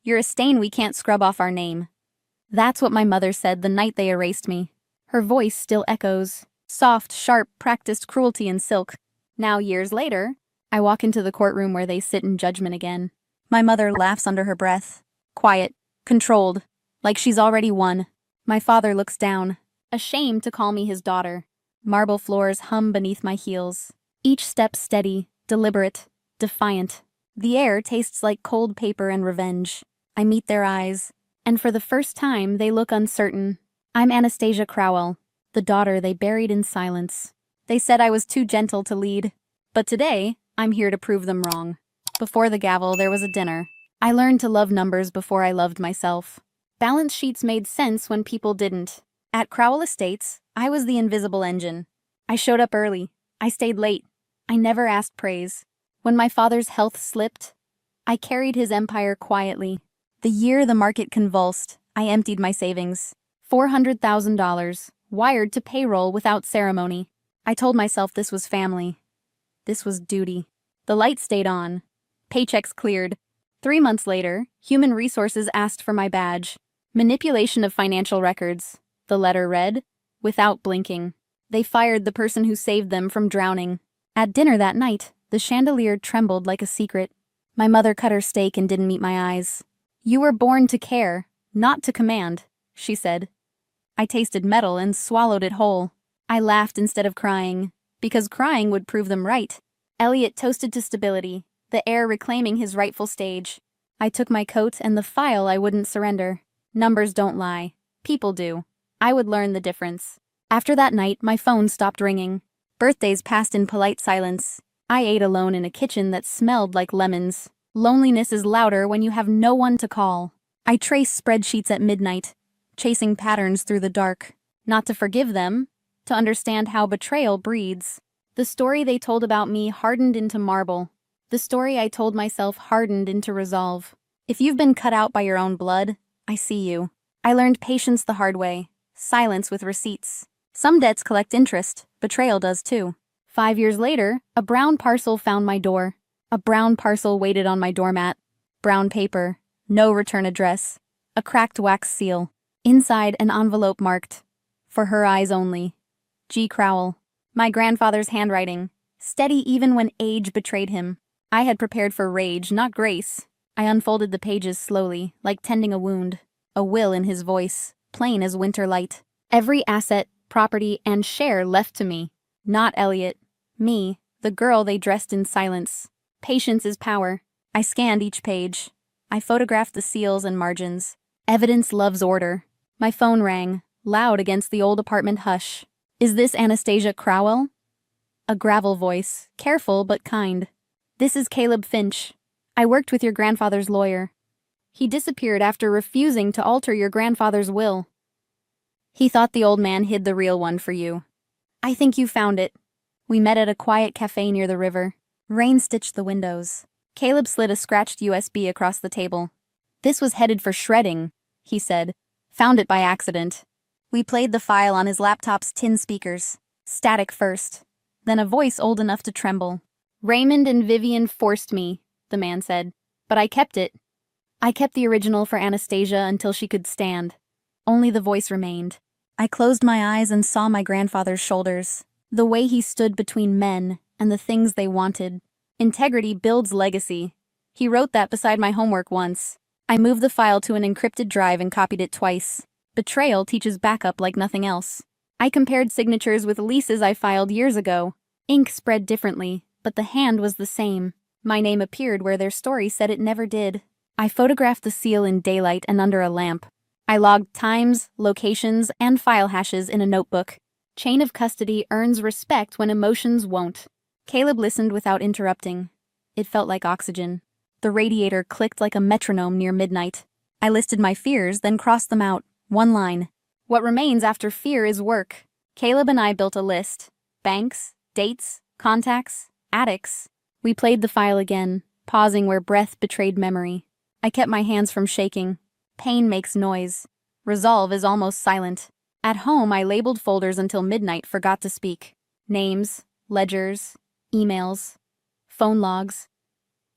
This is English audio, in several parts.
You're a stain we can't scrub off our name. That's what my mother said the night they erased me. Her voice still echoes. Soft, sharp, practiced cruelty in silk. Now, years later, I walk into the courtroom where they sit in judgment again. My mother laughs under her breath. Quiet, controlled, like she's already won. My father looks down, ashamed to call me his daughter. Marble floors hum beneath my heels. Each step steady, deliberate, defiant. The air tastes like cold paper and revenge. I meet their eyes, and for the first time they look uncertain. I'm Anastasia Crowell, the daughter they buried in silence. They said I was too gentle to lead, but today I'm here to prove them wrong. Before the gavel, there was a dinner. I learned to love numbers before I loved myself. Balance sheets made sense when people didn't. At Crowell Estates, I was the invisible engine. I showed up early. I stayed late. I never asked praise. When my father's health slipped, I carried his empire quietly. The year the market convulsed, I emptied my savings. $400,000, wired to payroll without ceremony. I told myself this was family. This was duty. The lights stayed on. Paychecks cleared. 3 months later, Human Resources asked for my badge. Manipulation of financial records. The letter read, without blinking. They fired the person who saved them from drowning. At dinner that night, the chandelier trembled like a secret. My mother cut her steak and didn't meet my eyes. "You were born to care, not to command," she said. I tasted metal and swallowed it whole. I laughed instead of crying, because crying would prove them right. Elliot toasted to stability, the air reclaiming his rightful stage. I took my coat and the file I wouldn't surrender. Numbers don't lie. People do. I would learn the difference. After that night, my phone stopped ringing. Birthdays passed in polite silence. I ate alone in a kitchen that smelled like lemons. Loneliness is louder when you have no one to call. I traced spreadsheets at midnight, chasing patterns through the dark. Not to forgive them, to understand how betrayal breeds. The story they told about me hardened into marble. The story I told myself hardened into resolve. If you've been cut out by your own blood, I see you. I learned patience the hard way, silence with receipts. Some debts collect interest, betrayal does too. 5 years later, a brown parcel found my door. A brown parcel waited on my doormat. Brown paper, no return address, a cracked wax seal. Inside, an envelope marked, "For her eyes only." G. Crowell. My grandfather's handwriting, steady even when age betrayed him. I had prepared for rage, not grace. I unfolded the pages slowly, like tending a wound. A will in his voice, plain as winter light. Every asset, property, and share left to me. Not Elliot. Me, the girl they dressed in silence. Patience is power. I scanned each page. I photographed the seals and margins. Evidence loves order. My phone rang, loud against the old apartment hush. "Is this Anastasia Crowell?" A gravel voice, careful but kind. "This is Caleb Finch. I worked with your grandfather's lawyer. He disappeared after refusing to alter your grandfather's will. He thought the old man hid the real one for you. I think you found it." We met at a quiet cafe near the river. Rain stitched the windows. Caleb slid a scratched USB across the table. "This was headed for shredding," he said. "Found it by accident." We played the file on his laptop's tin speakers. Static first, then a voice old enough to tremble. "Raymond and Vivian forced me," the man said. "But I kept it. I kept the original for Anastasia until she could stand." Only the voice remained. I closed my eyes and saw my grandfather's shoulders. The way he stood between men and the things they wanted. Integrity builds legacy. He wrote that beside my homework once. I moved the file to an encrypted drive and copied it twice. Betrayal teaches backup like nothing else. I compared signatures with leases I filed years ago. Ink spread differently, but the hand was the same. My name appeared where their story said it never did. I photographed the seal in daylight and under a lamp. I logged times, locations, and file hashes in a notebook. Chain of custody earns respect when emotions won't. Caleb listened without interrupting. It felt like oxygen. The radiator clicked like a metronome near midnight. I listed my fears, then crossed them out. One line. What remains after fear is work. Caleb and I built a list. Banks, dates, contacts, attics. We played the file again, pausing where breath betrayed memory. I kept my hands from shaking. Pain makes noise. Resolve is almost silent. At home, I labeled folders until midnight, forgot to speak. Names, ledgers, emails, phone logs.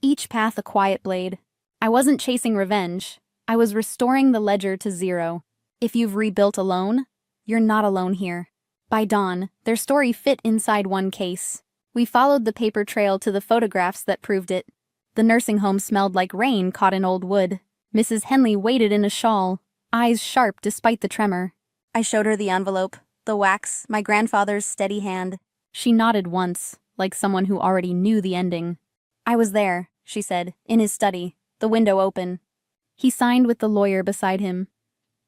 Each path a quiet blade. I wasn't chasing revenge. I was restoring the ledger to zero. If you've rebuilt alone, you're not alone here. By dawn, their story fit inside one case. We followed the paper trail to the photographs that proved it. The nursing home smelled like rain caught in old wood. Mrs. Henley waited in a shawl, eyes sharp despite the tremor. I showed her the envelope, the wax, my grandfather's steady hand. She nodded once, like someone who already knew the ending. I was there, she said, in his study, the window open. He signed with the lawyer beside him.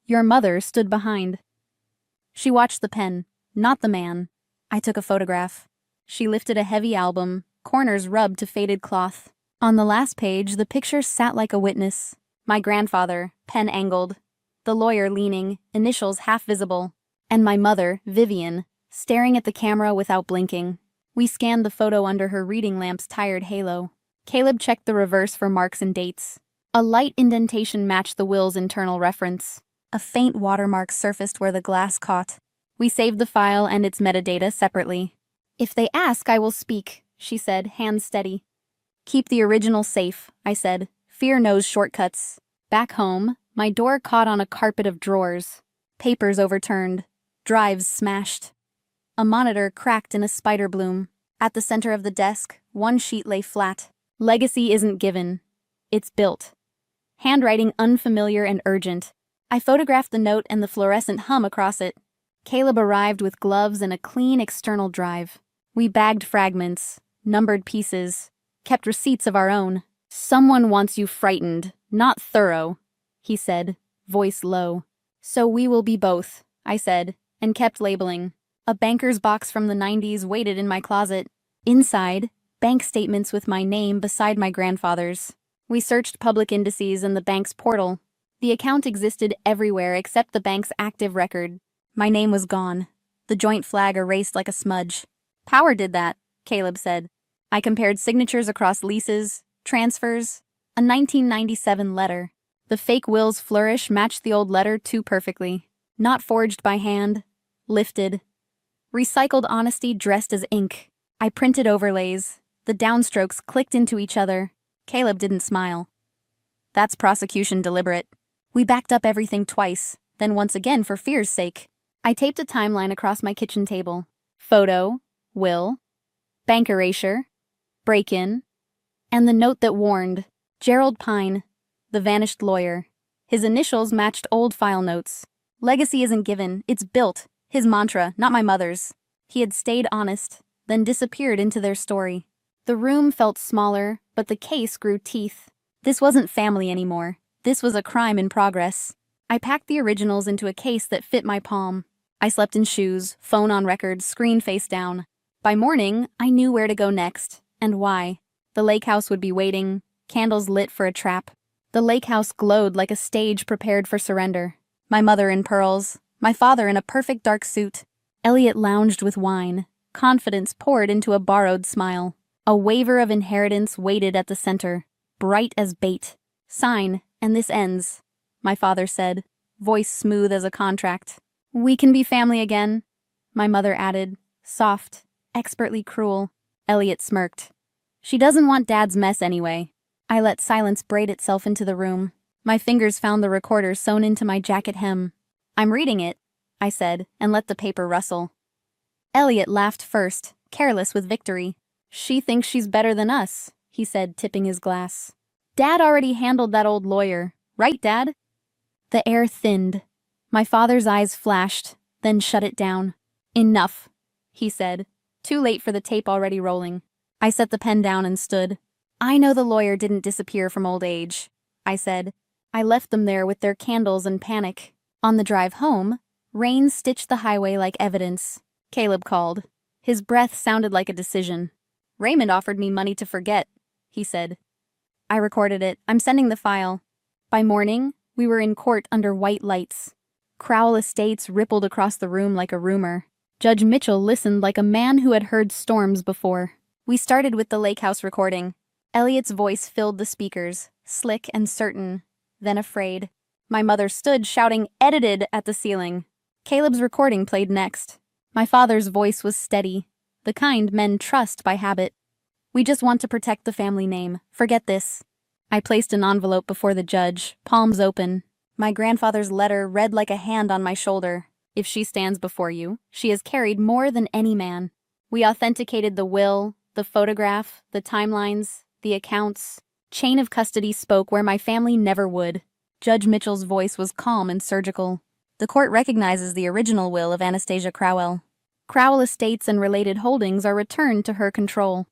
Your mother stood behind. She watched the pen, not the man. I took a photograph. She lifted a heavy album, corners rubbed to faded cloth. On the last page, the picture sat like a witness. My grandfather, pen angled. The lawyer leaning, initials half visible. And my mother, Vivian, staring at the camera without blinking. We scanned the photo under her reading lamp's tired halo. Caleb checked the reverse for marks and dates. A light indentation matched the will's internal reference. A faint watermark surfaced where the glass caught. We saved the file and its metadata separately. If they ask, I will speak, she said, hands steady. Keep the original safe, I said. Fear knows shortcuts. Back home, my door caught on a carpet of drawers. Papers overturned. Drives smashed. A monitor cracked in a spider bloom. At the center of the desk, one sheet lay flat. Legacy isn't given. It's built. Handwriting unfamiliar and urgent. I photographed the note and the fluorescent hum across it. Caleb arrived with gloves and a clean external drive. We bagged fragments, numbered pieces, kept receipts of our own. Someone wants you frightened, not thorough, he said, voice low. So we will be both, I said, and kept labeling. A banker's box from the 90s waited in my closet. Inside, bank statements with my name beside my grandfather's. We searched public indices and the bank's portal. The account existed everywhere except the bank's active record. My name was gone. The joint flag erased like a smudge. Power did that, Caleb said. I compared signatures across leases, transfers, a 1997 letter. The fake will's flourish matched the old letter too perfectly. Not forged by hand, lifted. Recycled honesty dressed as ink. I printed overlays. The downstrokes clicked into each other. Caleb didn't smile. That's prosecution deliberate. We backed up everything twice, then once again for fear's sake. I taped a timeline across my kitchen table. Photo, will, bank erasure, break-in, and the note that warned, Gerald Pine, the vanished lawyer. His initials matched old file notes. Legacy isn't given, it's built. His mantra, not my mother's. He had stayed honest, then disappeared into their story. The room felt smaller, but the case grew teeth. This wasn't family anymore. This was a crime in progress. I packed the originals into a case that fit my palm. I slept in shoes, phone on record, screen face down. By morning, I knew where to go next, and why. The lake house would be waiting, candles lit for a trap. The lake house glowed like a stage prepared for surrender. My mother in pearls, my father in a perfect dark suit. Elliot lounged with wine. Confidence poured into a borrowed smile. A waiver of inheritance waited at the center, bright as bait. Sign, and this ends, my father said, voice smooth as a contract. We can be family again, my mother added, soft, expertly cruel. Elliot smirked. She doesn't want Dad's mess anyway. I let silence braid itself into the room. My fingers found the recorder sewn into my jacket hem. I'm reading it, I said, and let the paper rustle. Elliot laughed first, careless with victory. She thinks she's better than us, he said, tipping his glass. Dad already handled that old lawyer, right, Dad? The air thinned. My father's eyes flashed, then shut it down. Enough, he said, too late for the tape already rolling. I set the pen down and stood. I know the lawyer didn't disappear from old age, I said. I left them there with their candles and panic. On the drive home, rain stitched the highway like evidence. Caleb called. His breath sounded like a decision. Raymond offered me money to forget, he said. I recorded it. I'm sending the file. By morning, we were in court under white lights. Crowell Estates rippled across the room like a rumor. Judge Mitchell listened like a man who had heard storms before. We started with the lake house recording. Elliot's voice filled the speakers, slick and certain, then afraid. My mother stood shouting "edited" at the ceiling. Caleb's recording played next. My father's voice was steady, the kind men trust by habit. We just want to protect the family name. Forget this. I placed an envelope before the judge, palms open. My grandfather's letter read like a hand on my shoulder. If she stands before you, she has carried more than any man. We authenticated the will, the photograph, the timelines, the accounts. Chain of custody spoke where my family never would. Judge Mitchell's voice was calm and surgical. The court recognizes the original will of Anastasia Crowell. Crowell estates and related holdings are returned to her control.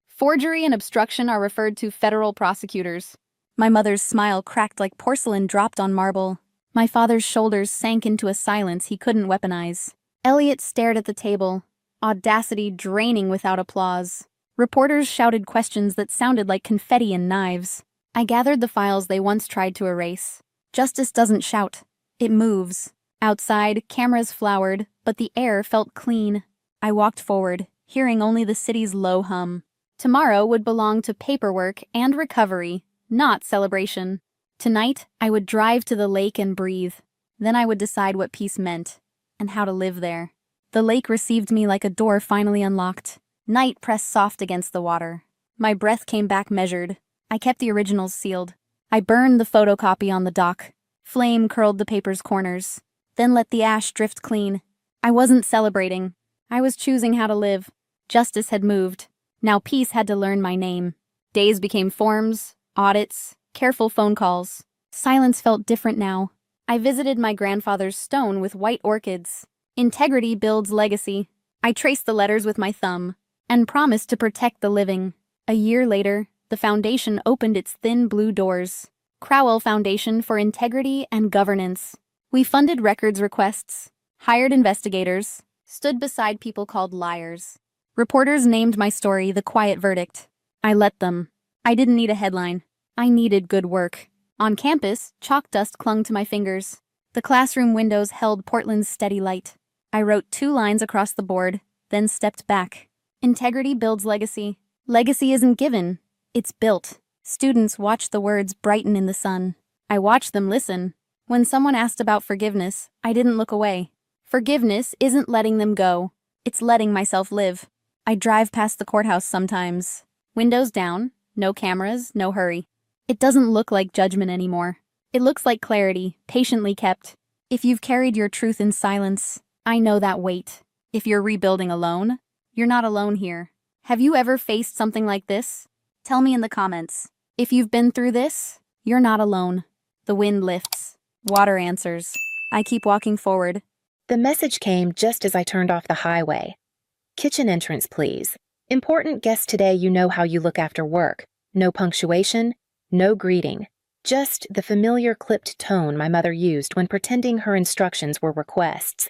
Forgery and obstruction are referred to federal prosecutors. My mother's smile cracked like porcelain dropped on marble. My father's shoulders sank into a silence he couldn't weaponize. Elliot stared at the table, audacity draining without applause. Reporters shouted questions that sounded like confetti and knives. I gathered the files they once tried to erase. Justice doesn't shout. It moves. Outside, cameras flowered, but the air felt clean. I walked forward, hearing only the city's low hum. Tomorrow would belong to paperwork and recovery, not celebration. Tonight, I would drive to the lake and breathe. Then I would decide what peace meant, and how to live there. The lake received me like a door finally unlocked. Night pressed soft against the water. My breath came back measured. I kept the originals sealed. I burned the photocopy on the dock. Flame curled the paper's corners. Then let the ash drift clean. I wasn't celebrating. I was choosing how to live. Justice had moved. Now peace had to learn my name. Days became forms, audits, careful phone calls. Silence felt different now. I visited my grandfather's stone with white orchids. Integrity builds legacy. I traced the letters with my thumb and promised to protect the living. A year later, the foundation opened its thin blue doors. Crowell Foundation for Integrity and Governance. We funded records requests, hired investigators, stood beside people called liars. Reporters named my story The Quiet Verdict. I let them. I didn't need a headline. I needed good work. On campus, chalk dust clung to my fingers. The classroom windows held Portland's steady light. I wrote 2 lines across the board, then stepped back. Integrity builds legacy. Legacy isn't given, it's built. Students watched the words brighten in the sun. I watched them listen. When someone asked about forgiveness, I didn't look away. Forgiveness isn't letting them go. It's letting myself live. I drive past the courthouse sometimes. Windows down, no cameras, no hurry. It doesn't look like judgment anymore. It looks like clarity, patiently kept. If you've carried your truth in silence, I know that weight. If you're rebuilding alone, you're not alone here. Have you ever faced something like this? Tell me in the comments. If you've been through this, you're not alone. The wind lifts. Water answers. I keep walking forward. The message came just as I turned off the highway. Kitchen entrance, please. Important guest today, you know how you look after work. No punctuation, no greeting. Just the familiar clipped tone my mother used when pretending her instructions were requests.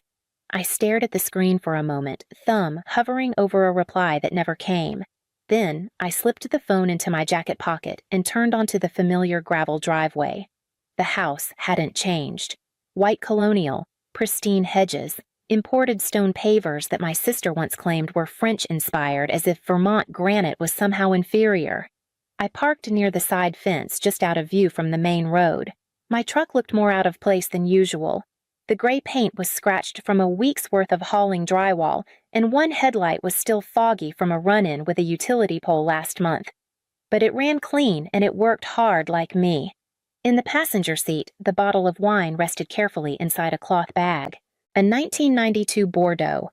I stared at the screen for a moment, thumb hovering over a reply that never came. Then, I slipped the phone into my jacket pocket and turned onto the familiar gravel driveway. The house hadn't changed. White colonial, pristine hedges, imported stone pavers that my sister once claimed were French-inspired, as if Vermont granite was somehow inferior. I parked near the side fence, just out of view from the main road. My truck looked more out of place than usual. The gray paint was scratched from a week's worth of hauling drywall, and one headlight was still foggy from a run-in with a utility pole last month. But it ran clean, and it worked hard like me. In the passenger seat, the bottle of wine rested carefully inside a cloth bag. A 1992 Bordeaux.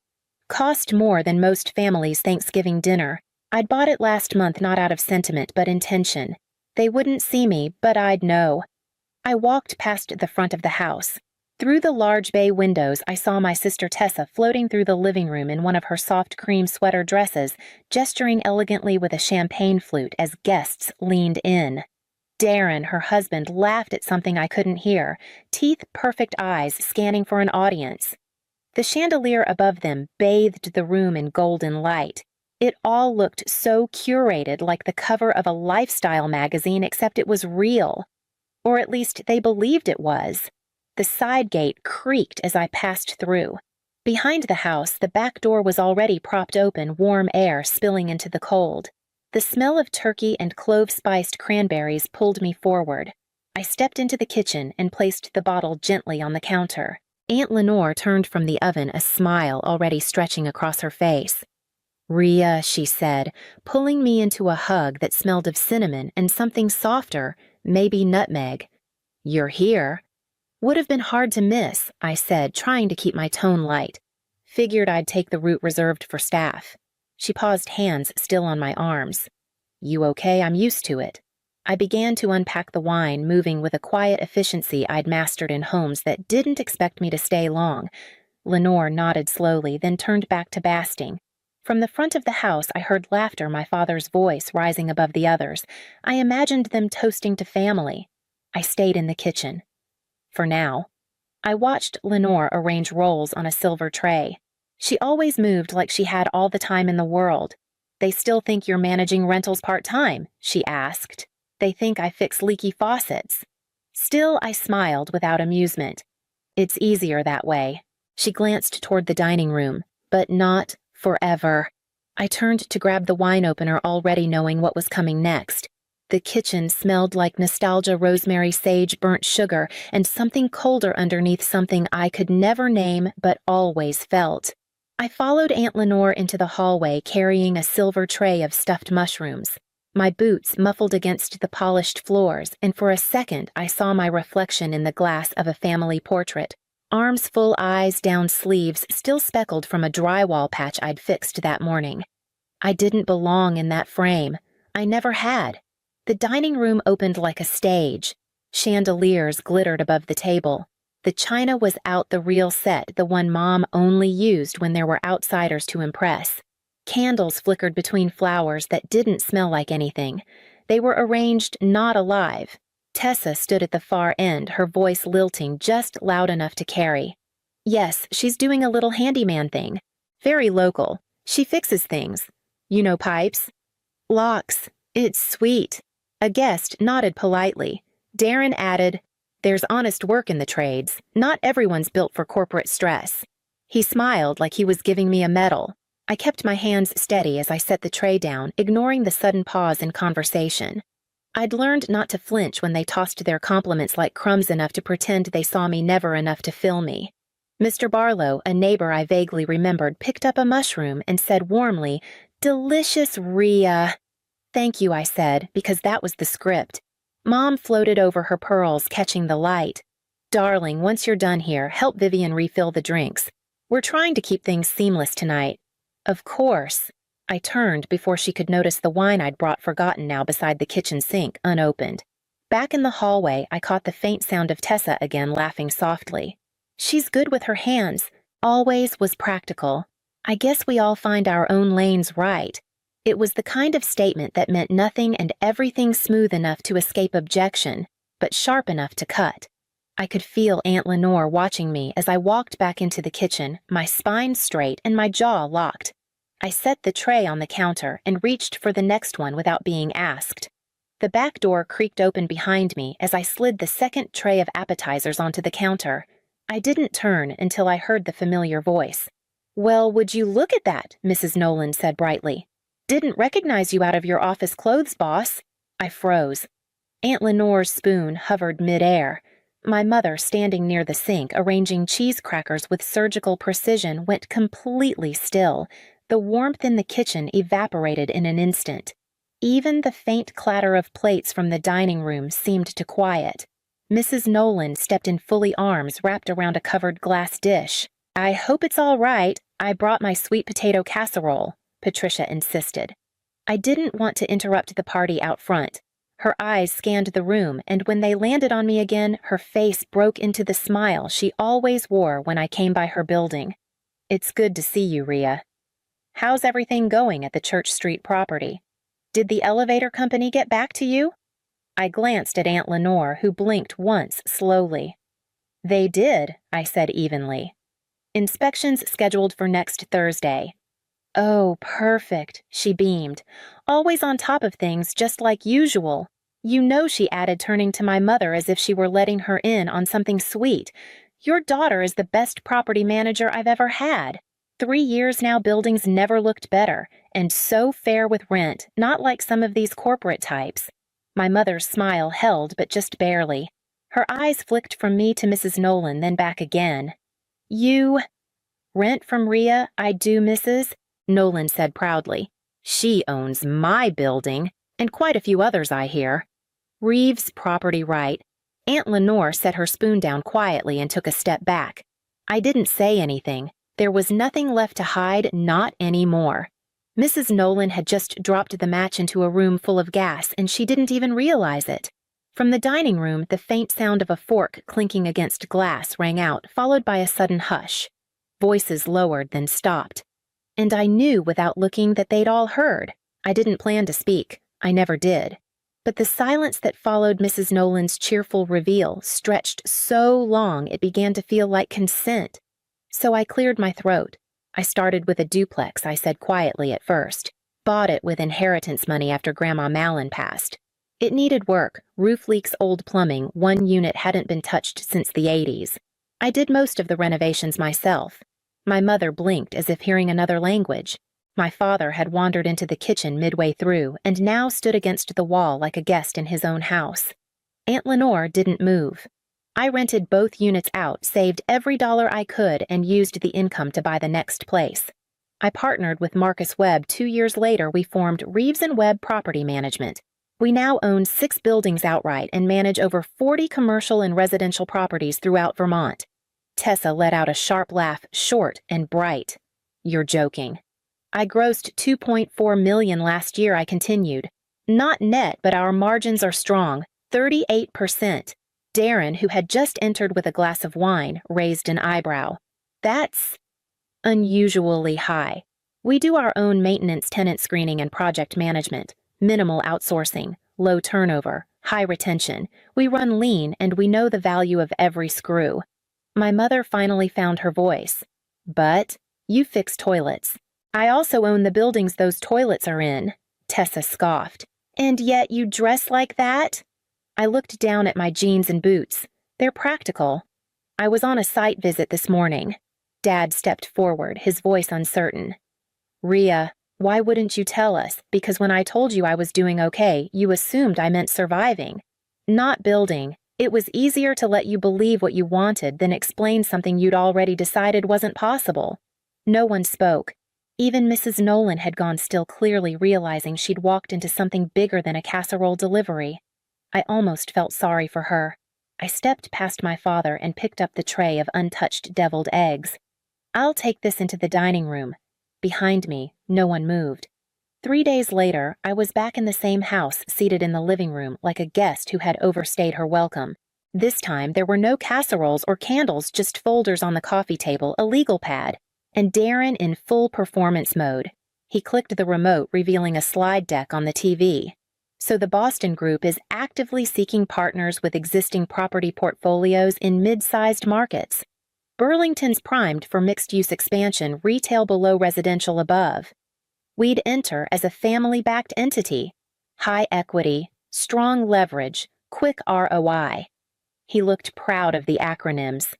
Cost more than most families' Thanksgiving dinner. I'd bought it last month not out of sentiment but intention. They wouldn't see me, but I'd know. I walked past the front of the house. Through the large bay windows, I saw my sister Tessa floating through the living room in one of her soft cream sweater dresses, gesturing elegantly with a champagne flute as guests leaned in. Darren, her husband, laughed at something I couldn't hear, teeth-perfect eyes scanning for an audience. The chandelier above them bathed the room in golden light. It all looked so curated, like the cover of a lifestyle magazine, except it was real. Or at least they believed it was. The side gate creaked as I passed through. Behind the house, the back door was already propped open, warm air spilling into the cold. The smell of turkey and clove-spiced cranberries pulled me forward. I stepped into the kitchen and placed the bottle gently on the counter. Aunt Lenore turned from the oven, a smile already stretching across her face. Rhea, she said, pulling me into a hug that smelled of cinnamon and something softer, maybe nutmeg. You're here. Would have been hard to miss, I said, trying to keep my tone light. Figured I'd take the route reserved for staff. She paused, hands still on my arms. You okay? I'm used to it. I began to unpack the wine, moving with a quiet efficiency I'd mastered in homes that didn't expect me to stay long. Lenore nodded slowly, then turned back to basting. From the front of the house, I heard laughter, my father's voice rising above the others. I imagined them toasting to family. I stayed in the kitchen. For now. I watched Lenore arrange rolls on a silver tray. She always moved like she had all the time in the world. They still think you're managing rentals part-time, she asked. They think I fix leaky faucets. Still, I smiled without amusement. It's easier that way. She glanced toward the dining room, but not forever. I turned to grab the wine opener, already knowing what was coming next. The kitchen smelled like nostalgia, rosemary, sage, burnt sugar, and something colder underneath, something I could never name but always felt. I followed Aunt Lenore into the hallway, carrying a silver tray of stuffed mushrooms. My boots muffled against the polished floors, and for a second I saw my reflection in the glass of a family portrait. Arms full, eyes down, sleeves still speckled from a drywall patch I'd fixed that morning. I didn't belong in that frame. I never had. The dining room opened like a stage. Chandeliers glittered above the table. The china was out, the real set, the one Mom only used when there were outsiders to impress. Candles flickered between flowers that didn't smell like anything. They were arranged not alive. Tessa stood at the far end, her voice lilting just loud enough to carry. Yes, she's doing a little handyman thing. Very local. She fixes things. You know, pipes? Locks. It's sweet. A guest nodded politely. Darren added, there's honest work in the trades. Not everyone's built for corporate stress. He smiled like he was giving me a medal. I kept my hands steady as I set the tray down, ignoring the sudden pause in conversation. I'd learned not to flinch when they tossed their compliments like crumbs enough to pretend they saw me, never enough to fill me. Mr. Barlow, a neighbor I vaguely remembered, picked up a mushroom and said warmly, Delicious, Rhea. Thank you, I said, because that was the script. Mom floated over her pearls, catching the light. Darling, once you're done here, help Vivian refill the drinks. We're trying to keep things seamless tonight. Of course. I turned before she could notice the wine I'd brought, forgotten now beside the kitchen sink, unopened. Back in the hallway, I caught the faint sound of Tessa again, laughing softly. She's good with her hands. Always was practical. I guess we all find our own lanes, right? It was the kind of statement that meant nothing and everything, smooth enough to escape objection, but sharp enough to cut. I could feel Aunt Lenore watching me as I walked back into the kitchen, my spine straight and my jaw locked. I set the tray on the counter and reached for the next one without being asked. The back door creaked open behind me as I slid the second tray of appetizers onto the counter. I didn't turn until I heard the familiar voice. Well, would you look at that, Mrs. Nolan said brightly. Didn't recognize you out of your office clothes, boss. I froze. Aunt Lenore's spoon hovered midair. My mother, standing near the sink, arranging cheese crackers with surgical precision, went completely still. The warmth in the kitchen evaporated in an instant. Even the faint clatter of plates from the dining room seemed to quiet. Mrs. Nolan stepped in fully, arms wrapped around a covered glass dish. I hope it's all right. I brought my sweet potato casserole, Patricia insisted. I didn't want to interrupt the party out front. Her eyes scanned the room, and when they landed on me again, her face broke into the smile she always wore when I came by her building. It's good to see you, Rhea. How's everything going at the Church Street property? Did the elevator company get back to you? I glanced at Aunt Lenore, who blinked once slowly. They did, I said evenly. Inspections scheduled for next Thursday. Oh, perfect, she beamed. Always on top of things, just like usual. You know, she added, turning to my mother as if she were letting her in on something sweet. Your daughter is the best property manager I've ever had. 3 years now, buildings never looked better, and so fair with rent, not like some of these corporate types. My mother's smile held, but just barely. Her eyes flicked from me to Mrs. Nolan, then back again. You... Rent from Rhea, I do, Mrs. Nolan said proudly. She owns my building, and quite a few others, I hear. Reeves' property right. Aunt Lenore set her spoon down quietly and took a step back. I didn't say anything. There was nothing left to hide, not anymore. Mrs. Nolan had just dropped the match into a room full of gas, and she didn't even realize it. From the dining room, the faint sound of a fork clinking against glass rang out, followed by a sudden hush. Voices lowered, then stopped. And I knew without looking that they'd all heard. I didn't plan to speak. I never did. But the silence that followed Mrs. Nolan's cheerful reveal stretched so long it began to feel like consent. So I cleared my throat. I started with a duplex, I said quietly at first. Bought it with inheritance money after Grandma Mallon passed. It needed work, roof leaks, old plumbing, one unit hadn't been touched since the 80s. I did most of the renovations myself. My mother blinked as if hearing another language. My father had wandered into the kitchen midway through and now stood against the wall like a guest in his own house. Aunt Lenore didn't move. I rented both units out, saved every dollar I could, and used the income to buy the next place. I partnered with Marcus Webb. 2 years later, we formed Reeves & Webb Property Management. We now own 6 buildings outright and manage over 40 commercial and residential properties throughout Vermont. Tessa let out a sharp laugh, short and bright. You're joking. I grossed $2.4 million last year, I continued. Not net, but our margins are strong, 38%. Darren, who had just entered with a glass of wine, raised an eyebrow. That's unusually high. We do our own maintenance, tenant screening, and project management. Minimal outsourcing, low turnover, high retention. We run lean, and we know the value of every screw. My mother finally found her voice. But you fix toilets. I also own the buildings those toilets are in. Tessa scoffed. And yet you dress like that? I looked down at my jeans and boots. They're practical. I was on a site visit this morning. Dad stepped forward, his voice uncertain. Rhea, why wouldn't you tell us? Because when I told you I was doing okay, you assumed I meant surviving. Not building. It was easier to let you believe what you wanted than explain something you'd already decided wasn't possible. No one spoke. Even Mrs. Nolan had gone still, clearly realizing she'd walked into something bigger than a casserole delivery. I almost felt sorry for her. I stepped past my father and picked up the tray of untouched deviled eggs. I'll take this into the dining room. Behind me, no one moved. 3 days later, I was back in the same house, seated in the living room like a guest who had overstayed her welcome. This time, there were no casseroles or candles, just folders on the coffee table, a legal pad, and Darren in full performance mode. He clicked the remote, revealing a slide deck on the TV. So the Boston Group is actively seeking partners with existing property portfolios in mid-sized markets. Burlington's primed for mixed-use expansion, retail below, residential above. We'd enter as a family-backed entity. High equity, strong leverage, quick ROI. He looked proud of the acronyms.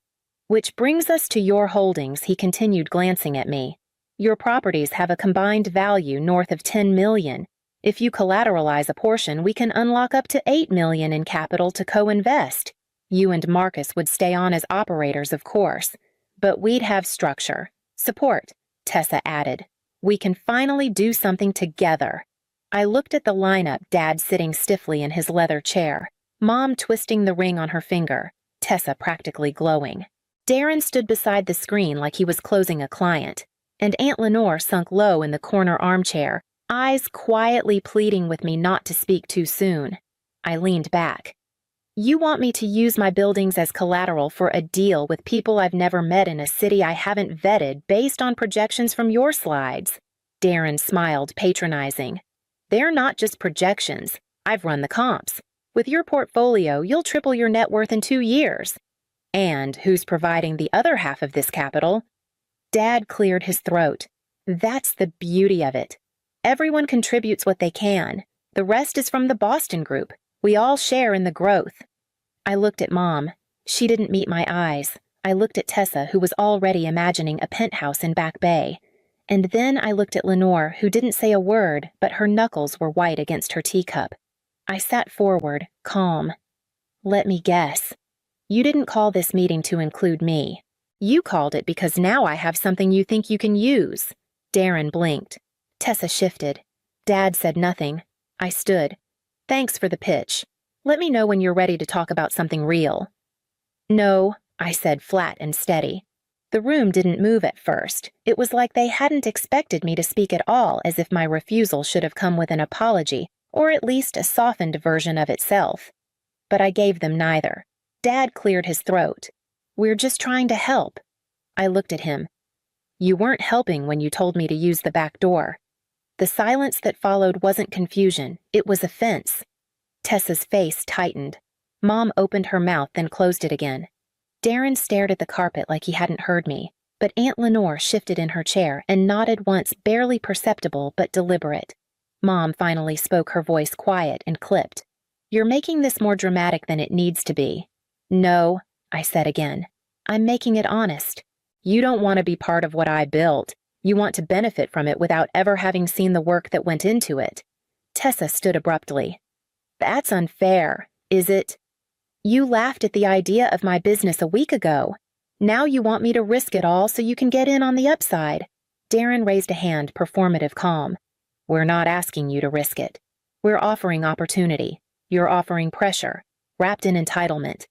Which brings us to your holdings, he continued, glancing at me. Your properties have a combined value north of $10 million. If you collateralize a portion, we can unlock up to $8 million in capital to co-invest. You and Marcus would stay on as operators, of course. But we'd have structure. Support, Tessa added. We can finally do something together. I looked at the lineup, Dad sitting stiffly in his leather chair, Mom twisting the ring on her finger, Tessa practically glowing. Darren stood beside the screen like he was closing a client, and Aunt Lenore sunk low in the corner armchair, eyes quietly pleading with me not to speak too soon. I leaned back. You want me to use my buildings as collateral for a deal with people I've never met in a city I haven't vetted based on projections from your slides? Darren smiled, patronizing. They're not just projections. I've run the comps. With your portfolio, you'll triple your net worth in 2 years. And who's providing the other half of this capital? Dad cleared his throat. That's the beauty of it. Everyone contributes what they can. The rest is from the Boston Group. We all share in the growth. I looked at Mom. She didn't meet my eyes. I looked at Tessa, who was already imagining a penthouse in Back Bay. And then I looked at Lenore, who didn't say a word, but her knuckles were white against her teacup. I sat forward, calm. Let me guess. You didn't call this meeting to include me. You called it because now I have something you think you can use. Darren blinked. Tessa shifted. Dad said nothing. I stood. Thanks for the pitch. Let me know when you're ready to talk about something real. No, I said flat and steady. The room didn't move at first. It was like they hadn't expected me to speak at all, as if my refusal should have come with an apology, or at least a softened version of itself. But I gave them neither. Dad cleared his throat. We're just trying to help. I looked at him. You weren't helping when you told me to use the back door. The silence that followed wasn't confusion, it was offense. Tessa's face tightened. Mom opened her mouth, then closed it again. Darren stared at the carpet like he hadn't heard me, but Aunt Lenore shifted in her chair and nodded once, barely perceptible but deliberate. Mom finally spoke, her voice quiet and clipped. You're making this more dramatic than it needs to be. No, I said again. I'm making it honest. You don't want to be part of what I built. You want to benefit from it without ever having seen the work that went into it. Tessa stood abruptly. That's unfair, is it? You laughed at the idea of my business a week ago. Now you want me to risk it all so you can get in on the upside. Darren raised a hand, performative calm. We're not asking you to risk it. We're offering opportunity. You're offering pressure, wrapped in entitlement.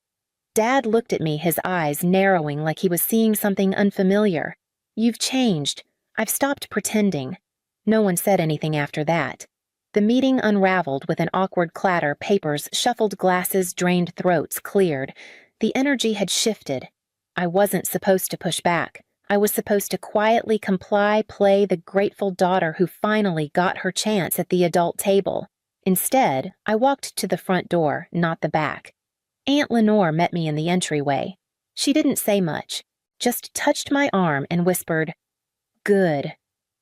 Dad looked at me, his eyes narrowing like he was seeing something unfamiliar. You've changed. I've stopped pretending. No one said anything after that. The meeting unraveled with an awkward clatter, papers shuffled, glasses drained, throats cleared. The energy had shifted. I wasn't supposed to push back. I was supposed to quietly comply, play the grateful daughter who finally got her chance at the adult table. Instead, I walked to the front door, not the back. Aunt Lenore met me in the entryway. She didn't say much, just touched my arm and whispered, Good.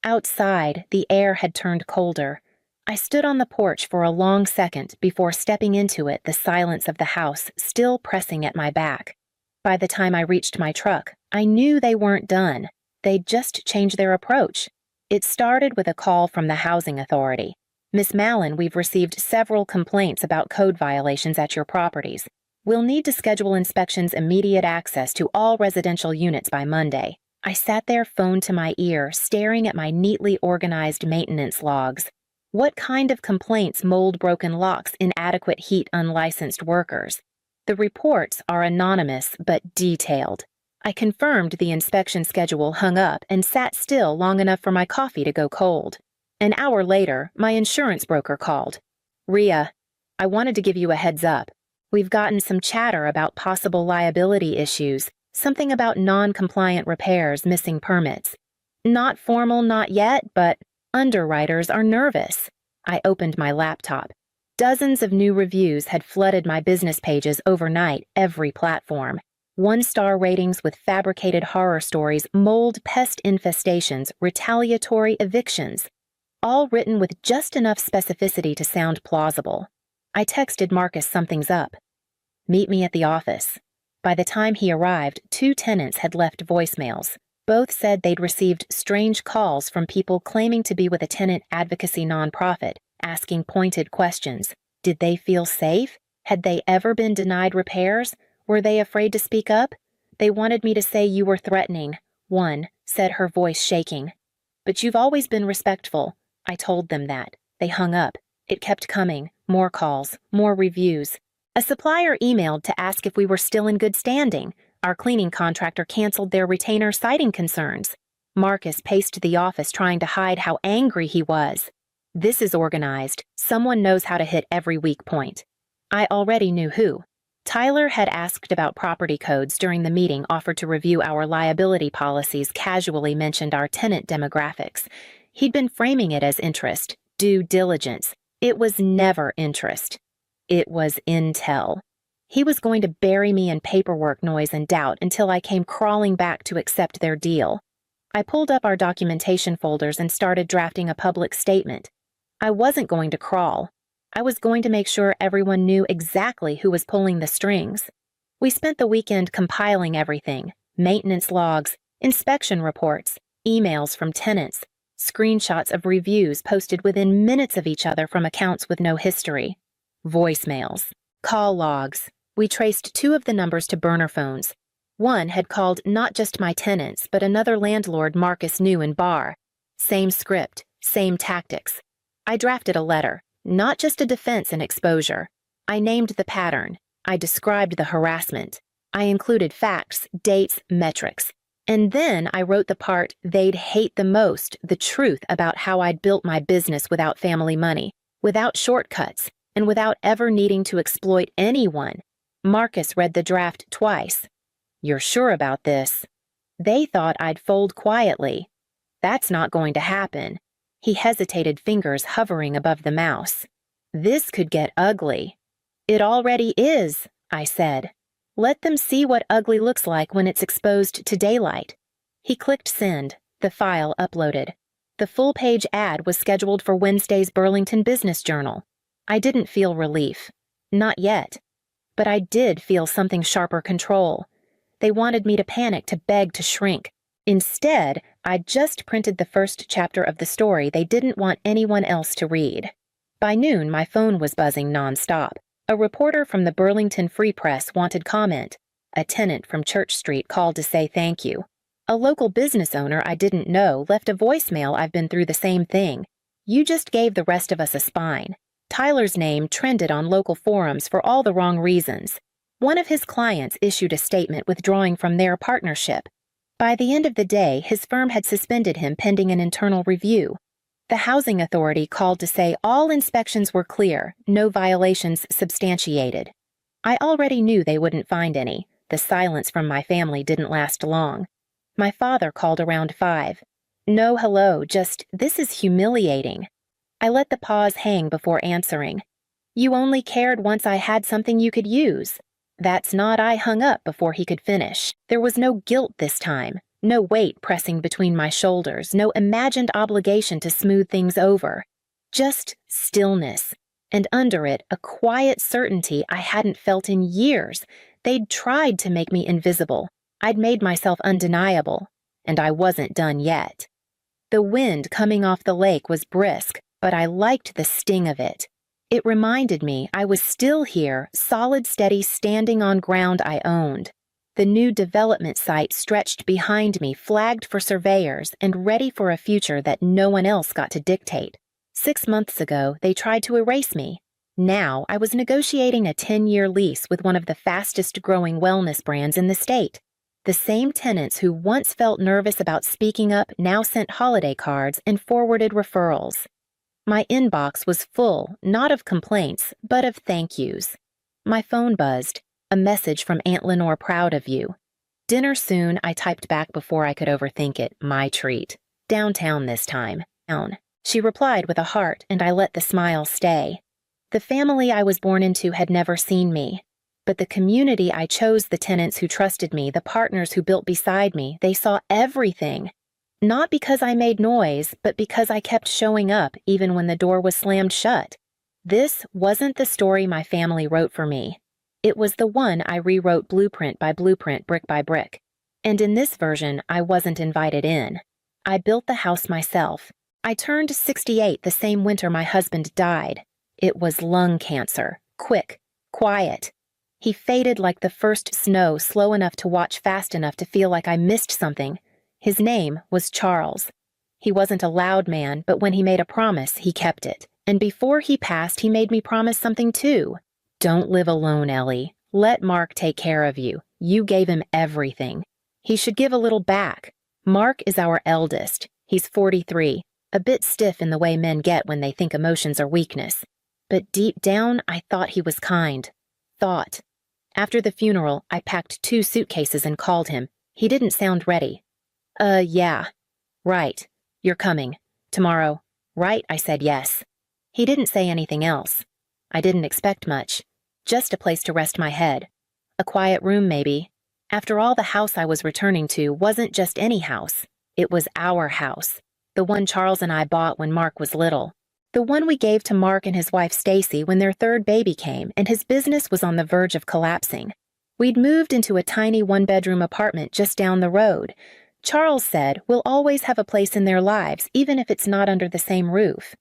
Outside, the air had turned colder. I stood on the porch for a long second before stepping into it, the silence of the house still pressing at my back. By the time I reached my truck, I knew they weren't done. They'd just changed their approach. It started with a call from the housing authority. Miss Mallon, we've received several complaints about code violations at your properties. We'll need to schedule inspections, immediate access to all residential units by Monday. I sat there, phone to my ear, staring at my neatly organized maintenance logs. What kind of complaints? Mold, broken locks, inadequate heat, unlicensed workers. The reports are anonymous but detailed. I confirmed the inspection schedule, hung up, and sat still long enough for my coffee to go cold. An hour later, my insurance broker called. Rhea, I wanted to give you a heads up. We've gotten some chatter about possible liability issues, something about non-compliant repairs, missing permits. Not formal, not yet, but underwriters are nervous. I opened my laptop. Dozens of new reviews had flooded my business pages overnight, every platform. 1-star ratings with fabricated horror stories, mold, pest infestations, retaliatory evictions. All written with just enough specificity to sound plausible. I texted Marcus something's up. Meet me at the office. By the time he arrived, 2 tenants had left voicemails. Both said they'd received strange calls from people claiming to be with a tenant advocacy nonprofit, asking pointed questions. Did they feel safe? Had they ever been denied repairs? Were they afraid to speak up? They wanted me to say you were threatening. One said, her voice shaking. But you've always been respectful. I told them that. They hung up. It kept coming. More calls, more reviews. A supplier emailed to ask if we were still in good standing. Our cleaning contractor canceled their retainer, citing concerns. Marcus paced the office trying to hide how angry he was. This is organized. Someone knows how to hit every weak point. I already knew who. Tyler had asked about property codes during the meeting, offered to review our liability policies, casually mentioned our tenant demographics. He'd been framing it as interest, due diligence. It was never interest. It was intel. He was going to bury me in paperwork noise and doubt until I came crawling back to accept their deal. I pulled up our documentation folders and started drafting a public statement. I wasn't going to crawl. I was going to make sure everyone knew exactly who was pulling the strings. We spent the weekend compiling everything: maintenance logs, inspection reports, emails from tenants, screenshots of reviews posted within minutes of each other from accounts with no history, voicemails, call logs. We traced 2 of the numbers to burner phones. One had called not just my tenants, but another landlord Marcus knew in Bar. Same script, same tactics. I drafted a letter, not just a defense and exposure. I named the pattern. I described the harassment. I included facts, dates, metrics. And then I wrote the part they'd hate the most, the truth about how I'd built my business without family money, without shortcuts, and without ever needing to exploit anyone. Marcus read the draft twice. "You're sure about this?" They thought I'd fold quietly. That's not going to happen. He hesitated, fingers hovering above the mouse. This could get ugly. It already is, I said. Let them see what ugly looks like when it's exposed to daylight. He clicked send. The file uploaded. The full-page ad was scheduled for Wednesday's Burlington Business Journal. I didn't feel relief. Not yet. But I did feel something sharper control. They wanted me to panic, to beg, to shrink. Instead, I just printed the first chapter of the story they didn't want anyone else to read. By noon, my phone was buzzing nonstop. A reporter from the Burlington Free Press wanted comment. A tenant from Church Street called to say thank you. A local business owner I didn't know left a voicemail. "I've been through the same thing. You just gave the rest of us a spine." Tyler's name trended on local forums for all the wrong reasons. One of his clients issued a statement withdrawing from their partnership. By the end of the day, his firm had suspended him pending an internal review. The housing authority called to say all inspections were clear, no violations substantiated. I already knew they wouldn't find any. The silence from my family didn't last long. My father called around 5. No hello, just, "This is humiliating." I let the pause hang before answering. "You only cared once I had something you could use." That's not. I hung up before he could finish. There was no guilt this time. No weight pressing between my shoulders, no imagined obligation to smooth things over. Just stillness, and under it, a quiet certainty I hadn't felt in years. They'd tried to make me invisible. I'd made myself undeniable, and I wasn't done yet. The wind coming off the lake was brisk, but I liked the sting of it. It reminded me I was still here, solid, steady, standing on ground I owned. The new development site stretched behind me, flagged for surveyors, and ready for a future that no one else got to dictate. 6 months ago, they tried to erase me. Now, I was negotiating a 10-year lease with one of the fastest-growing wellness brands in the state. The same tenants who once felt nervous about speaking up now sent holiday cards and forwarded referrals. My inbox was full, not of complaints, but of thank yous. My phone buzzed. A message from Aunt Lenore, "Proud of you." "Dinner soon," I typed back before I could overthink it. My treat. "Downtown this time." "Down." She replied with a heart, and I let the smile stay. The family I was born into had never seen me. But the community I chose, the tenants who trusted me, the partners who built beside me, they saw everything. Not because I made noise, but because I kept showing up even when the door was slammed shut. This wasn't the story my family wrote for me. It was the one I rewrote blueprint by blueprint, brick by brick. And in this version, I wasn't invited in. I built the house myself. I turned 68 the same winter my husband died. It was lung cancer. Quick. Quiet. He faded like the first snow, slow enough to watch, fast enough to feel like I missed something. His name was Charles. He wasn't a loud man, but when he made a promise, he kept it. And before he passed, he made me promise something too. "Don't live alone, Ellie. Let Mark take care of you. You gave him everything. He should give a little back. Mark is our eldest. He's 43, a bit stiff in the way men get when they think emotions are weakness. But deep down, I thought he was kind. Thought. After the funeral, I packed 2 suitcases and called him. He didn't sound ready. Yeah. Right. You're coming. Tomorrow. Right?" I said yes. He didn't say anything else. I didn't expect much. Just a place to rest my head. A quiet room, maybe. After all, the house I was returning to wasn't just any house. It was our house. The one Charles and I bought when Mark was little. The one we gave to Mark and his wife Stacy when their 3rd baby came and his business was on the verge of collapsing. We'd moved into a tiny 1-bedroom apartment just down the road. Charles said, "We'll always have a place in their lives, even if it's not under the same roof."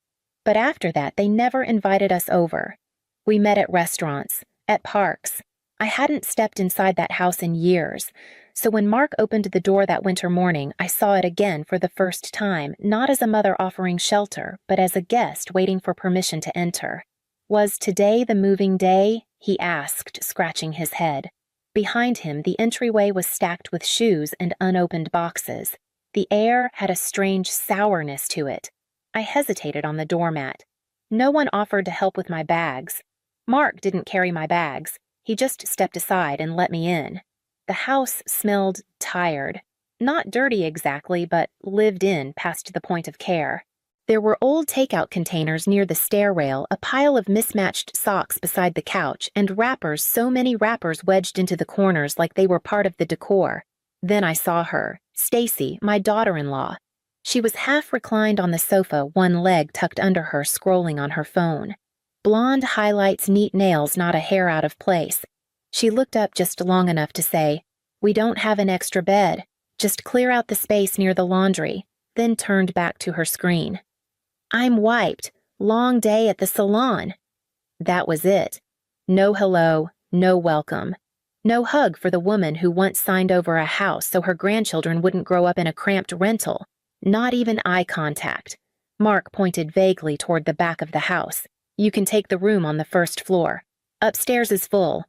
But after that, they never invited us over. We met at restaurants, at parks. I hadn't stepped inside that house in years. So when Mark opened the door that winter morning, I saw it again for the first time, not as a mother offering shelter, but as a guest waiting for permission to enter. Was today the moving day? He asked, scratching his head. Behind him, the entryway was stacked with shoes and unopened boxes. The air had a strange sourness to it. I hesitated on the doormat. No one offered to help with my bags. Mark didn't carry my bags. He just stepped aside and let me in. The house smelled tired. Not dirty exactly, but lived in past the point of care. There were old takeout containers near the stair rail, a pile of mismatched socks beside the couch, and wrappers, so many wrappers wedged into the corners like they were part of the decor. Then I saw her, Stacy, my daughter-in-law. She was half reclined on the sofa, one leg tucked under her, scrolling on her phone. Blonde highlights, neat nails, not a hair out of place. She looked up just long enough to say, "We don't have an extra bed. Just clear out the space near the laundry," then turned back to her screen. "I'm wiped. Long day at the salon." That was it. No hello, no welcome. No hug for the woman who once signed over a house so her grandchildren wouldn't grow up in a cramped rental. Not even eye contact. Mark pointed vaguely toward the back of the house. "You can take the room on the first floor. Upstairs is full."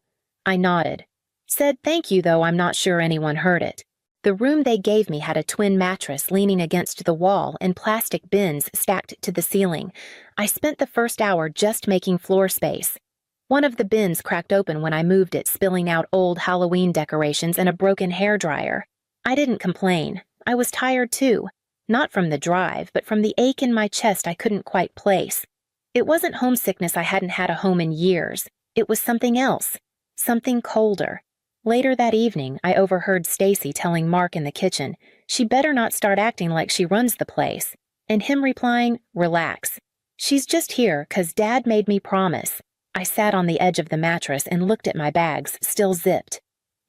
I nodded. Said thank you, though I'm not sure anyone heard it. The room they gave me had a twin mattress leaning against the wall and plastic bins stacked to the ceiling. I spent the first hour just making floor space. One of the bins cracked open when I moved it, spilling out old Halloween decorations and a broken hairdryer. I didn't complain. I was tired too. Not from the drive, but from the ache in my chest I couldn't quite place. It wasn't homesickness. I hadn't had a home in years. It was something else. Something colder. Later that evening, I overheard Stacy telling Mark in the kitchen, "She better not start acting like she runs the place," and him replying, "Relax. She's just here 'cause Dad made me promise." I sat on the edge of the mattress and looked at my bags, still zipped.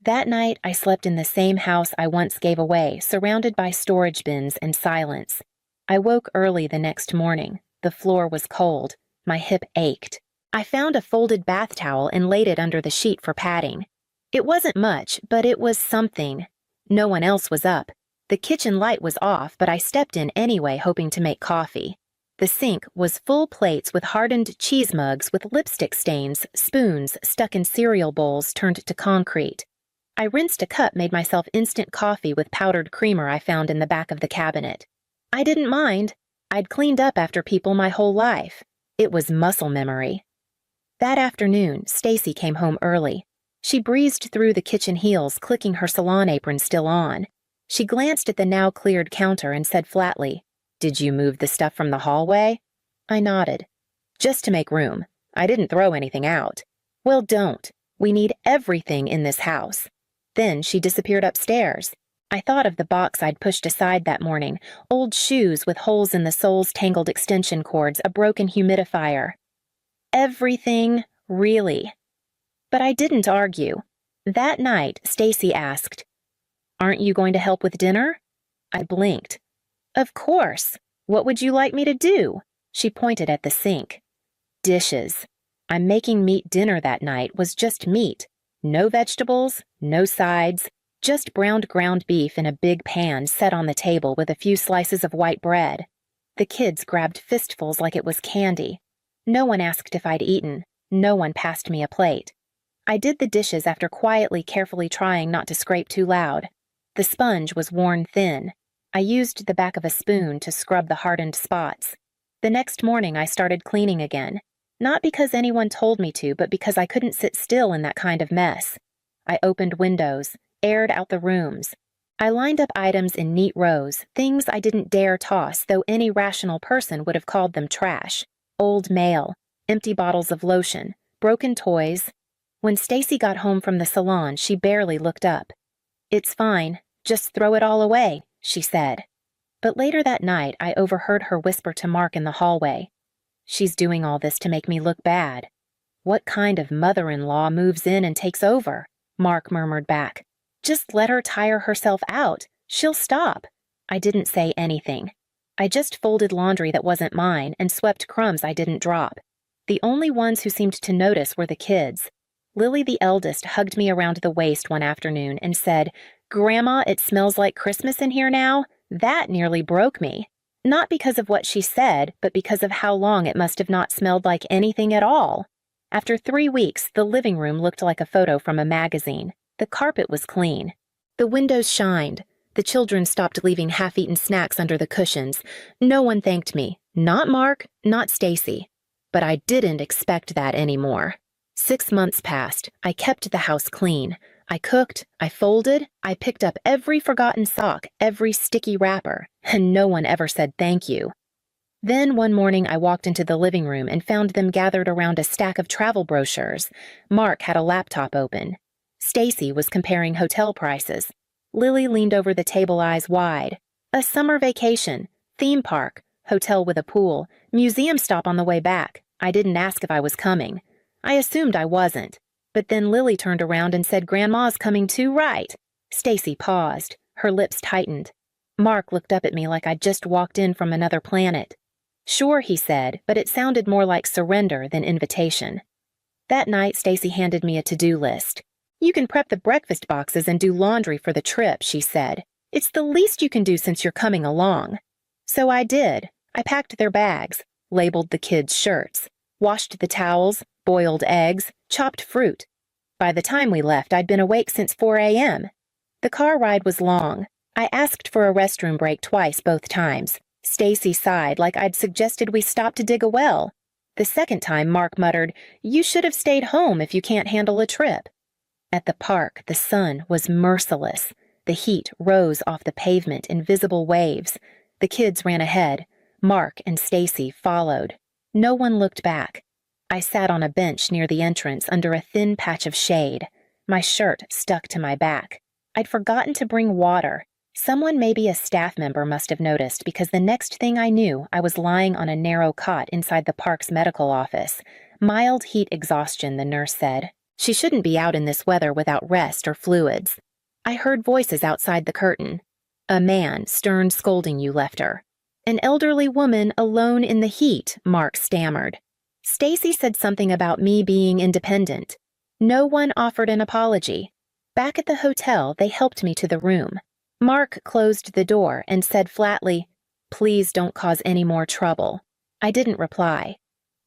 That night, I slept in the same house I once gave away, surrounded by storage bins and silence. I woke early the next morning. The floor was cold. My hip ached. I found a folded bath towel and laid it under the sheet for padding. It wasn't much, but it was something. No one else was up. The kitchen light was off, but I stepped in anyway, hoping to make coffee. The sink was full plates with hardened cheese mugs with lipstick stains, spoons stuck in cereal bowls turned to concrete. I rinsed a cup, made myself instant coffee with powdered creamer I found in the back of the cabinet. I didn't mind. I'd cleaned up after people my whole life. It was muscle memory. That afternoon, Stacy came home early. She breezed through the kitchen heels, clicking her salon apron still on. She glanced at the now cleared counter and said flatly, "Did you move the stuff from the hallway?" I nodded. "Just to make room. I didn't throw anything out." "Well, don't. We need everything in this house." Then she disappeared upstairs. I thought of the box I'd pushed aside that morning, old shoes with holes in the soles, tangled extension cords, a broken humidifier. Everything, really. But I didn't argue. That night, Stacy asked, "Aren't you going to help with dinner?" I blinked. "Of course. What would you like me to do?" She pointed at the sink. "Dishes. I'm making meat dinner that night. Was just meat. No vegetables, no sides, just browned ground beef in a big pan set on the table with a few slices of white bread." The kids grabbed fistfuls like it was candy. No one asked if I'd eaten. No one passed me a plate. I did the dishes after quietly, carefully trying not to scrape too loud. The sponge was worn thin. I used the back of a spoon to scrub the hardened spots. The next morning I started cleaning again. Not because anyone told me to, but because I couldn't sit still in that kind of mess. I opened windows, aired out the rooms. I lined up items in neat rows, things I didn't dare toss, though any rational person would have called them trash. Old mail, empty bottles of lotion, broken toys. When Stacy got home from the salon, she barely looked up. "It's fine. Just throw it all away," she said. But later that night, I overheard her whisper to Mark in the hallway, "She's doing all this to make me look bad." "What kind of mother-in-law moves in and takes over?" Mark murmured back. "Just let her tire herself out. She'll stop." I didn't say anything. I just folded laundry that wasn't mine and swept crumbs I didn't drop. The only ones who seemed to notice were the kids. Lily, the eldest, hugged me around the waist one afternoon and said, "Grandma, it smells like Christmas in here now?" That nearly broke me. Not because of what she said, but because of how long it must have not smelled like anything at all. After 3 weeks, the living room looked like a photo from a magazine. The carpet was clean. The windows shined. The children stopped leaving half-eaten snacks under the cushions. No one thanked me. Not Mark, not Stacy. But I didn't expect that anymore. 6 months passed. I kept the house clean. I cooked, I folded, I picked up every forgotten sock, every sticky wrapper, and no one ever said thank you. Then one morning I walked into the living room and found them gathered around a stack of travel brochures. Mark had a laptop open. Stacy was comparing hotel prices. Lily leaned over the table, eyes wide. A summer vacation, theme park, hotel with a pool, museum stop on the way back. I didn't ask if I was coming. I assumed I wasn't. But then Lily turned around and said, "Grandma's coming too, right?" Stacy paused. Her lips tightened. Mark looked up at me like I'd just walked in from another planet. "Sure," he said, but it sounded more like surrender than invitation. That night, Stacy handed me a to-do list. "You can prep the breakfast boxes and do laundry for the trip," she said. "It's the least you can do since you're coming along." So I did. I packed their bags, labeled the kids' shirts, washed the towels, boiled eggs, chopped fruit. By the time we left, I'd been awake since 4 a.m. The car ride was long. I asked for a restroom break twice both times. Stacy sighed like I'd suggested we stop to dig a well. The second time, Mark muttered, "You should have stayed home if you can't handle a trip." At the park, the sun was merciless. The heat rose off the pavement in visible waves. The kids ran ahead. Mark and Stacy followed. No one looked back. I sat on a bench near the entrance under a thin patch of shade. My shirt stuck to my back. I'd forgotten to bring water. Someone, maybe a staff member, must have noticed because the next thing I knew, I was lying on a narrow cot inside the park's medical office. Mild heat exhaustion, the nurse said. She shouldn't be out in this weather without rest or fluids. I heard voices outside the curtain. A man, stern scolding you, left her. An elderly woman alone in the heat, Mark stammered. Stacy said something about me being independent. No one offered an apology. Back at the hotel, they helped me to the room. Mark closed the door and said flatly, "Please don't cause any more trouble." I didn't reply.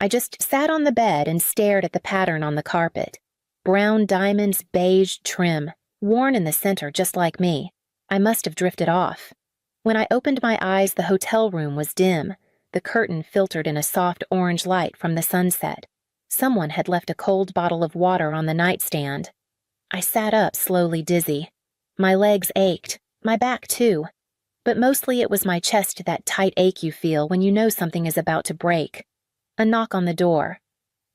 I just sat on the bed and stared at the pattern on the carpet. Brown diamonds, beige trim, worn in the center just like me. I must have drifted off. When I opened my eyes, the hotel room was dim. The curtain filtered in a soft orange light from the sunset. Someone had left a cold bottle of water on the nightstand. I sat up, slowly dizzy. My legs ached, my back too. But mostly it was my chest, that tight ache you feel when you know something is about to break. A knock on the door.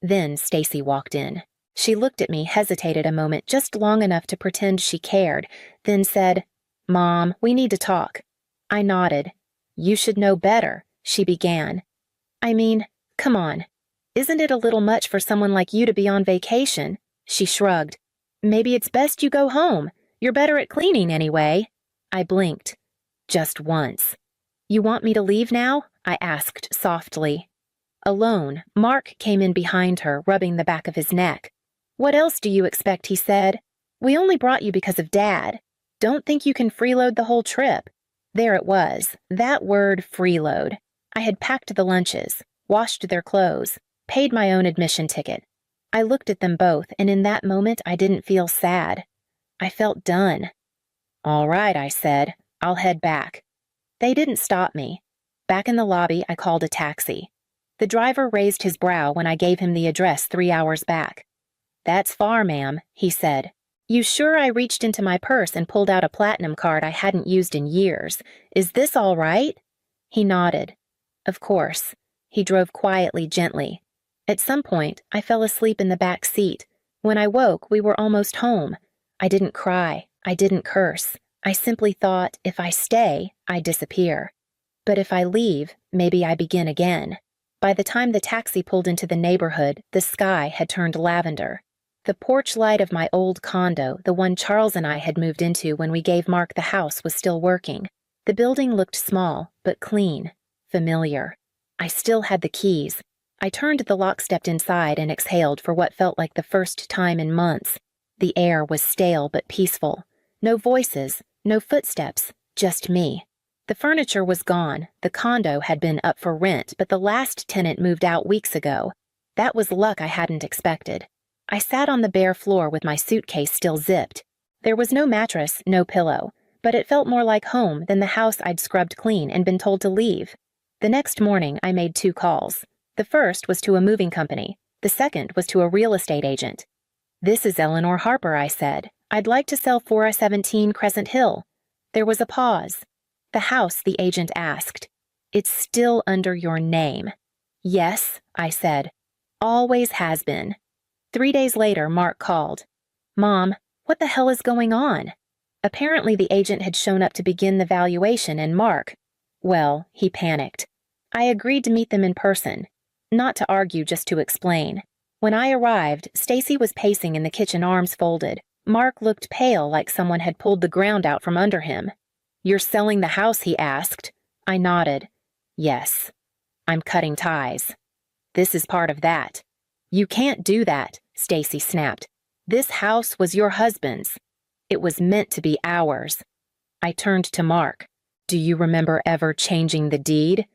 Then Stacy walked in. She looked at me, hesitated a moment, just long enough to pretend she cared, then said, "Mom, we need to talk." I nodded. "You should know better," she began. "I mean, come on. Isn't it a little much for someone like you to be on vacation?" She shrugged. "Maybe it's best you go home. You're better at cleaning anyway." I blinked. Just once. "You want me to leave now?" I asked softly. Alone, Mark came in behind her, rubbing the back of his neck. "What else do you expect?" he said. "We only brought you because of Dad. Don't think you can freeload the whole trip." There it was, that word, freeload. I had packed the lunches, washed their clothes, paid my own admission ticket. I looked at them both, and in that moment I didn't feel sad. I felt done. "All right," I said. "I'll head back." They didn't stop me. Back in the lobby, I called a taxi. The driver raised his brow when I gave him the address 3 hours back. "That's far, ma'am," he said. "You sure?" I reached into my purse and pulled out a platinum card I hadn't used in years. "Is this all right?" He nodded. Of course. He drove quietly, gently. At some point, I fell asleep in the back seat. When I woke, we were almost home. I didn't cry. I didn't curse. I simply thought, if I stay, I disappear. But if I leave, maybe I begin again. By the time the taxi pulled into the neighborhood, the sky had turned lavender. The porch light of my old condo, the one Charles and I had moved into when we gave Mark the house, was still working. The building looked small, but clean, familiar. I still had the keys. I turned the lock, stepped inside, and exhaled for what felt like the first time in months. The air was stale but peaceful. No voices, no footsteps, just me. The furniture was gone. The condo had been up for rent, but the last tenant moved out weeks ago. That was luck I hadn't expected. I sat on the bare floor with my suitcase still zipped. There was no mattress, no pillow, but it felt more like home than the house I'd scrubbed clean and been told to leave. The next morning, I made 2 calls. The first was to a moving company. The second was to a real estate agent. "This is Eleanor Harper," I said. "I'd like to sell 417 Crescent Hill." There was a pause. "The house," the agent asked. "It's still under your name." "Yes," I said. "Always has been." 3 days later, Mark called. "Mom, what the hell is going on?" Apparently the agent had shown up to begin the valuation and Mark, well, he panicked. I agreed to meet them in person. Not to argue, just to explain. When I arrived, Stacy was pacing in the kitchen, arms folded. Mark looked pale, like someone had pulled the ground out from under him. "You're selling the house?" he asked. I nodded. "Yes. I'm cutting ties." "This is part of that." "You can't do that," Stacy snapped. "This house was your husband's. It was meant to be ours." I turned to Mark. "Do you remember ever changing the deed?"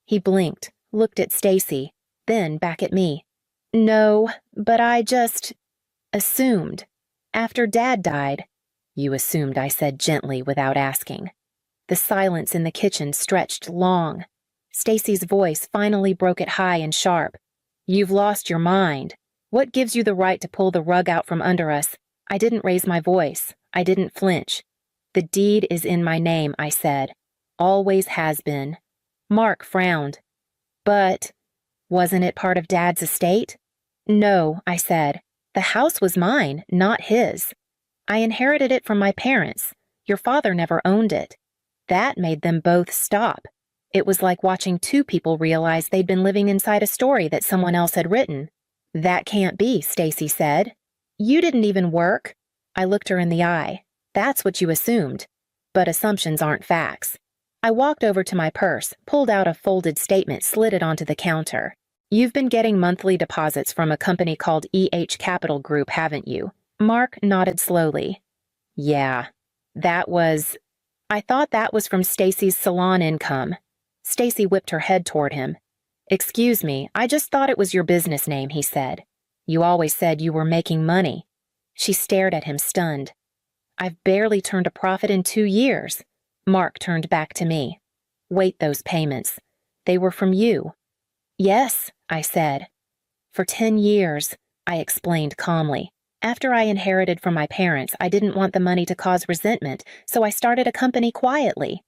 He blinked, looked at Stacy, then back at me. "No, but I just assumed. After Dad died." "You assumed," I said gently without asking. The silence in the kitchen stretched long. Stacy's voice finally broke it high and sharp. "You've lost your mind. What gives you the right to pull the rug out from under us?" I didn't raise my voice. I didn't flinch. "The deed is in my name," I said. "Always has been." Mark frowned. "But wasn't it part of Dad's estate?" "No," I said. "The house was mine, not his. I inherited it from my parents. Your father never owned it." That made them both stop. It was like watching 2 people realize they'd been living inside a story that someone else had written. "That can't be," Stacy said. "You didn't even work." I looked her in the eye. "That's what you assumed. But assumptions aren't facts." I walked over to my purse, pulled out a folded statement, slid it onto the counter. "You've been getting monthly deposits from a company called Capital Group, haven't you?" Mark nodded slowly. "Yeah. I thought that was from Stacy's salon income." Stacy whipped her head toward him. "Excuse me, I just thought it was your business name," he said. "You always said you were making money." She stared at him, stunned. "I've barely turned a profit in 2 years." Mark turned back to me. "Wait, those payments. They were from you." "Yes," I said. "For 10 years," I explained calmly. "After I inherited from my parents, I didn't want the money to cause resentment, so I started a company quietly.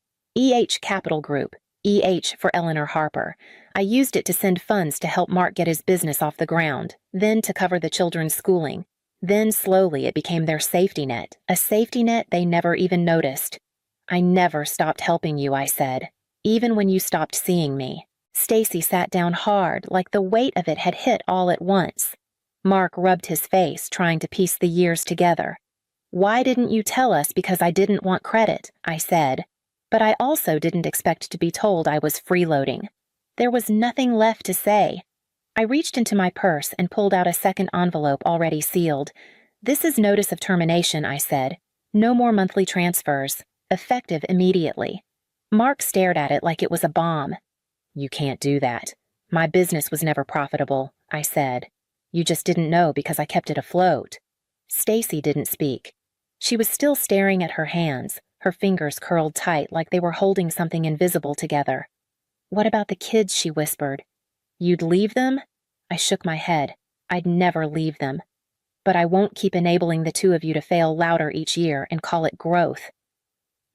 Capital Group, for Eleanor Harper. I used it to send funds to help Mark get his business off the ground, then to cover the children's schooling. Then slowly it became their safety net, a safety net they never even noticed." "I never stopped helping you," I said, "even when you stopped seeing me." Stacy sat down hard, like the weight of it had hit all at once. Mark rubbed his face, trying to piece the years together. "Why didn't you tell us? Because I didn't want credit," I said. But I also didn't expect to be told I was freeloading. There was nothing left to say. I reached into my purse and pulled out a second envelope already sealed. "This is notice of termination," I said. "No more monthly transfers. Effective immediately." Mark stared at it like it was a bomb. "You can't do that. My business was never profitable," I said. "You just didn't know because I kept it afloat." Stacy didn't speak. She was still staring at her hands, her fingers curled tight like they were holding something invisible together. "What about the kids?" she whispered. "You'd leave them?" I shook my head. "I'd never leave them. But I won't keep enabling the 2 of you to fail louder each year and call it growth."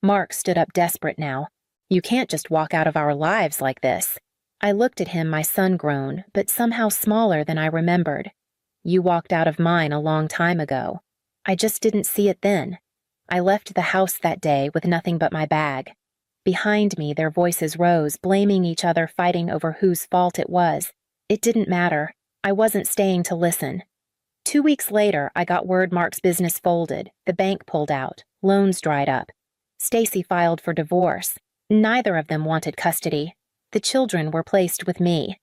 Mark stood up, desperate now. "You can't just walk out of our lives like this." I looked at him, my son grown, but somehow smaller than I remembered. "You walked out of mine a long time ago. I just didn't see it then. I left the house that day with nothing but my bag." Behind me, their voices rose, blaming each other, fighting over whose fault it was. It didn't matter. I wasn't staying to listen. 2 weeks later, I got word Mark's business folded. The bank pulled out. Loans dried up. Stacy filed for divorce. Neither of them wanted custody. The children were placed with me.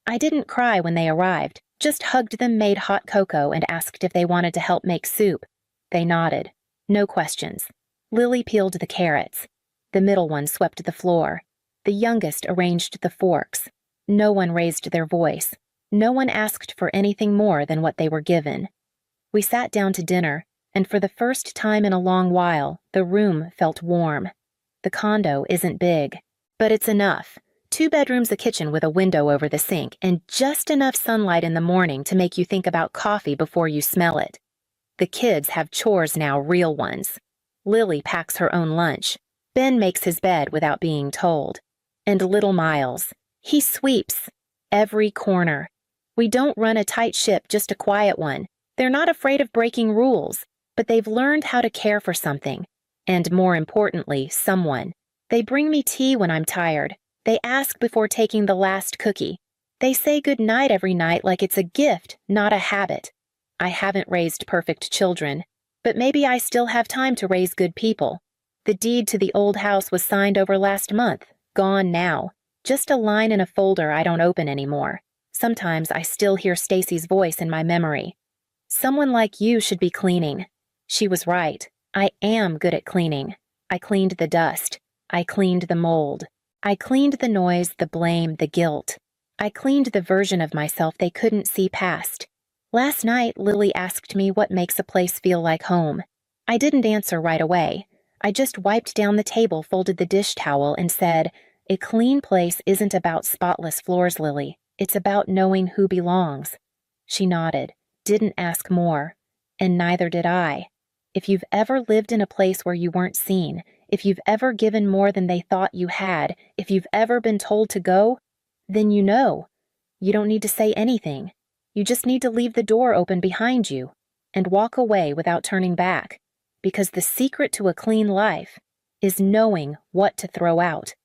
I didn't cry when they arrived, just hugged them, made hot cocoa, and asked if they wanted to help make soup. They nodded. No questions. Lily peeled the carrots. The middle one swept the floor. The youngest arranged the forks. No one raised their voice. No one asked for anything more than what they were given. We sat down to dinner, and for the first time in a long while, the room felt warm. The condo isn't big, but it's enough. 2 bedrooms, a kitchen with a window over the sink, and just enough sunlight in the morning to make you think about coffee before you smell it. The kids have chores now, real ones. Lily packs her own lunch. Ben makes his bed without being told. And little Miles, he sweeps every corner. We don't run a tight ship, just a quiet one. They're not afraid of breaking rules, but they've learned how to care for something. And more importantly, someone. They bring me tea when I'm tired. They ask before taking the last cookie. They say good night every night like it's a gift, not a habit. I haven't raised perfect children, but maybe I still have time to raise good people. The deed to the old house was signed over last month, gone now. Just a line in a folder I don't open anymore. Sometimes I still hear Stacy's voice in my memory. Someone like you should be cleaning. She was right. I am good at cleaning. I cleaned the dust. I cleaned the mold. I cleaned the noise, the blame, the guilt. I cleaned the version of myself they couldn't see past. Last night, Lily asked me what makes a place feel like home. I didn't answer right away. I just wiped down the table, folded the dish towel, and said, "A clean place isn't about spotless floors, Lily. It's about knowing who belongs." She nodded, didn't ask more, and neither did I. If you've ever lived in a place where you weren't seen, if you've ever given more than they thought you had, if you've ever been told to go, then you know. You don't need to say anything. You just need to leave the door open behind you and walk away without turning back, because the secret to a clean life is knowing what to throw out.